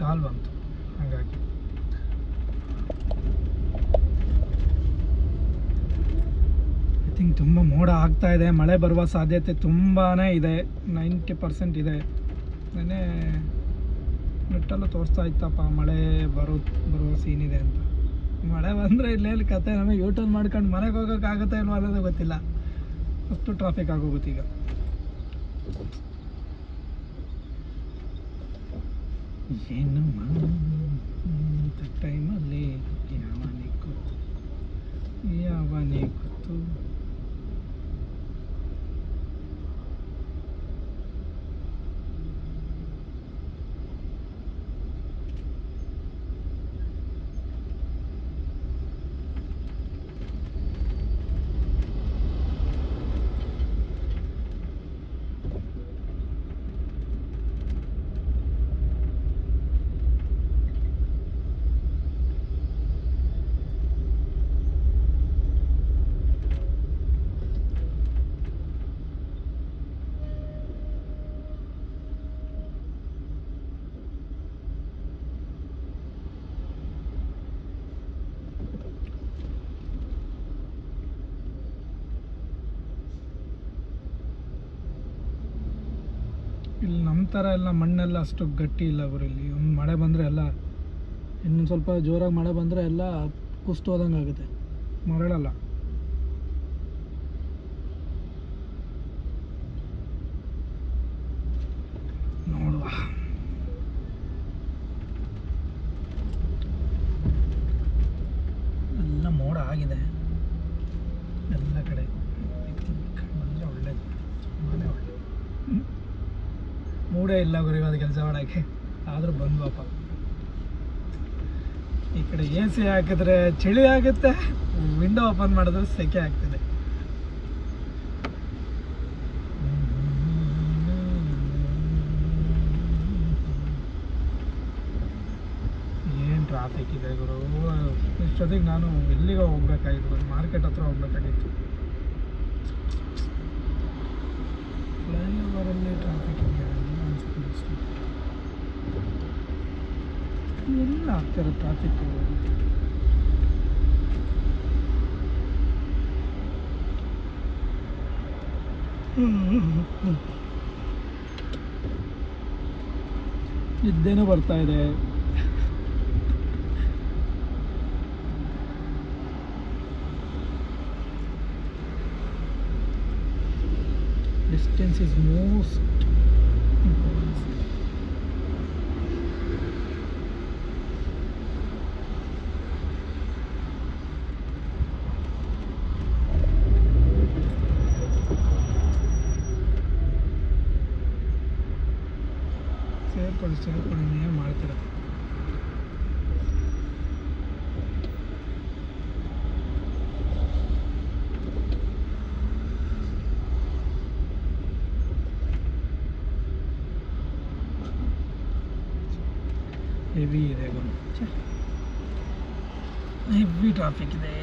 ಕಾಲ್ ಬಂತು, ಹಾಗಾಗಿ I think ತುಂಬ ಮೋಡ ಆಗ್ತಾ ಇದೆ. ಮಳೆ ಬರುವ ಸಾಧ್ಯತೆ ತುಂಬಾ ಇದೆ, 90% ಇದೆ. ನೆನ್ನೆ ನೆಟ್ಟಲ್ಲೂ ತೋರಿಸ್ತಾ ಇತ್ತಪ್ಪ ಮಳೆ ಬರುವ ಸೀನ್ ಇದೆ ಅಂತ. ಮಳೆ ಬಂದರೆ ಇಲ್ಲೇನು ಕತೆ, ನಮಗೆ ಯೂಟರ್ನ್ ಮಾಡ್ಕೊಂಡು ಮನೆಗೆ ಹೋಗೋಕ್ಕಾಗುತ್ತಾ ಇಲ್ವ ಅನ್ನೋದು ಗೊತ್ತಿಲ್ಲ. ಅಷ್ಟು ಟ್ರಾಫಿಕ್ ಆಗೋಗುತ್ತೆ ಈಗ. ಏನು ಇಂಥ ಟೈಮಲ್ಲಿ ಯಾವನೇ ಗೊತ್ತು. ಇಲ್ಲಿ ನಮ್ಮ ಥರ ಎಲ್ಲ ಮಣ್ಣೆಲ್ಲ ಅಷ್ಟು ಗಟ್ಟಿ ಇಲ್ಲ ಗುರು. ಇಲ್ಲಿ ಒಂದು ಮಳೆ ಬಂದರೆ ಎಲ್ಲ, ಇನ್ನೊಂದು ಸ್ವಲ್ಪ ಜೋರಾಗಿ ಮಳೆ ಬಂದರೆ ಎಲ್ಲ ಕುಸ್ತು ಹೋದಂಗೆ ಆಗುತ್ತೆ, ಮರಳಲ್ಲ. ನೋಡುವ, ಎಲ್ಲ ಮೋಡ ಆಗಿದೆ ಎಲ್ಲ ಕಡೆ. ಬಂದರೆ ಒಳ್ಳೇದು, ತುಂಬಾ ಒಳ್ಳೇದು. ಮೂಡೇ ಇಲ್ಲ ಗುರು ಇವತ್ತು ಕೆಲಸ ಮಾಡೋಕ್ಕೆ, ಆದರೂ ಬಂದ್ವಪ್ಪ. ಈ ಕಡೆ ಎ ಸಿ ಹಾಕಿದ್ರೆ ಚಳಿ ಆಗುತ್ತೆ, ವಿಂಡೋ ಓಪನ್ ಮಾಡಿದ್ರೆ ಸೆಕೆ ಆಗ್ತಿದೆ. ಏನು ಟ್ರಾಫಿಕ್ ಇದೆ ಗುರು. ಇಷ್ಟೊತ್ತಿಗೆ ನಾನು ಎಲ್ಲಿಗೆ ಹೋಗ್ಬೇಕಾಗಿತ್ತು, ಮಾರ್ಕೆಟ್ ಹತ್ರ ಹೋಗ್ಬೇಕಾಗಿತ್ತು. ಫ್ಲೈಓವರಲ್ಲಿ ಟ್ರಾಫಿಕ್ ಇದೆಯಾ ಎಲ್ಲ ಆಗ್ತಿರೋ ಟ್ರಾಫಿಕ್. ನಿದ್ದೆನೂ ಬರ್ತಾ ಇದೆ. Distance is most important. ಸೇರ್ಕೊಳ್ಳಿ ನೀವು ಮಾಡ್ತೀರ. ಹೆವಿ ಇದೆ ಗುರು, ಹೆವಿ ಟ್ರಾಫಿಕ್ ಇದೆ.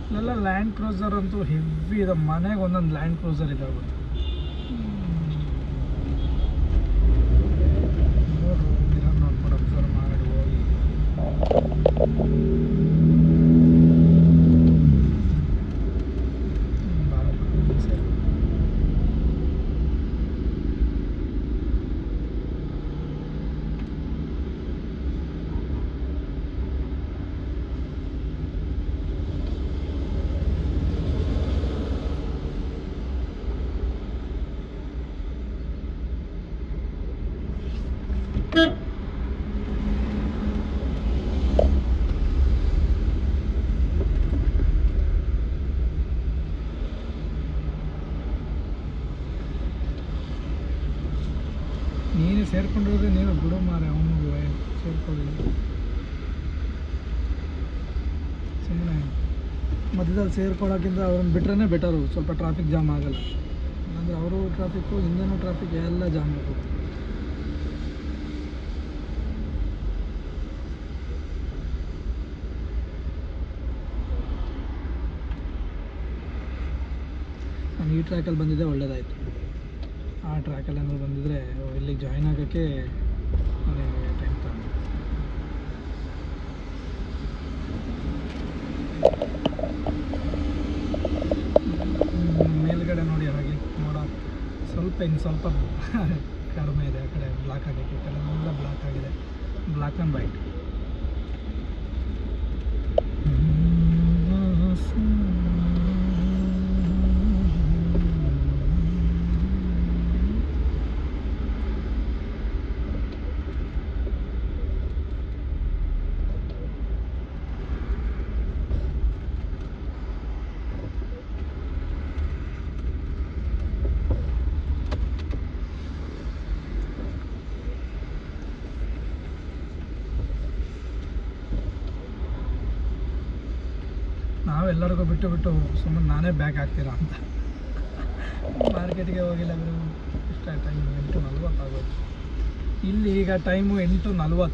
ಇಲ್ಲೆಲ್ಲ ಲ್ಯಾಂಡ್ ಕ್ರೂಸರ್ ಅಂತೂ ಹೆವಿ ಇದೆ. ಮನೆಗೆ ಒಂದೊಂದು ಲ್ಯಾಂಡ್ ಕ್ರೂಸರ್ ಇದಾವೆ. ನೋಡ್ಕೊಂಡು ಅಬ್ಸರ್ವ್ ಮಾಡಿ ಹೋಗಿ. ನೀನು ಸೇರ್ಕೊಂಡಿರೋದೇ ನೀನು ಬಿಡು ಮಾರೆ, ಅವನಿಗೂ ಸೇರ್ಕೊಳ್ಳಿ. ಸುಮ್ಮನೆ ಮಧ್ಯದಲ್ಲಿ ಸೇರ್ಕೊಳ್ಳೋಕ್ಕಿಂತ ಅವ್ರನ್ನ ಬಿಟ್ರೇ ಬೆಟರು, ಸ್ವಲ್ಪ ಟ್ರಾಫಿಕ್ ಜಾಮ್ ಆಗಲ್ಲ. ಅಂದರೆ ಅವರು ಟ್ರಾಫಿಕ್ಕು, ಹಿಂದೆನೂ ಟ್ರಾಫಿಕ್, ಎಲ್ಲ ಜಾಮ್ ಆಗೋದು. ನಾನು ಈ ಟ್ರ್ಯಾಕಲ್ಲಿ ಬಂದಿದ್ದೆ ಒಳ್ಳೇದಾಯಿತು. ಆ ಟ್ರ್ಯಾಕಲ್ಲಿ ಏನಾದ್ರು ಬಂದಿದ್ದರೆ ಇಲ್ಲಿಗೆ ಜಾಯ್ನ್ ಆಗೋಕ್ಕೆ ನನಗೆ ಟೈಮ್ ತಗೊಂಡು. ಮೇಲ್ಗಡೆ ನೋಡಿ ಹಾಗೆ ಮೋಡ ಸ್ವಲ್ಪ ಇನ್ನು ಸ್ವಲ್ಪ ಕಡಿಮೆ ಇದೆ. ಆ ಕಡೆ ಬ್ಲಾಕ್ ಆಗೋಕ್ಕೆ, ಈ ಕಡೆ ಎಲ್ಲ ಬ್ಲಾಕ್ ಆಗಿದೆ, ಬ್ಲಾಕ್ ಆ್ಯಂಡ್ ವೈಟ್. ನಾವೆಲ್ಲರಿಗೂ ಬಿಟ್ಟು ಸುಮ್ಮನೆ ನಾನೇ ಬ್ಯಾಗ್ ಹಾಕ್ತೀರಾ ಅಂತ ಮಾರ್ಕೆಟ್ಗೆ ಹೋಗಿಲ್ಲ ಗುರು. ಇಷ್ಟ ಟೈಮ್ 8:40 ಆಗೋದು. ಇಲ್ಲಿ ಈಗ ಟೈಮು 8:40.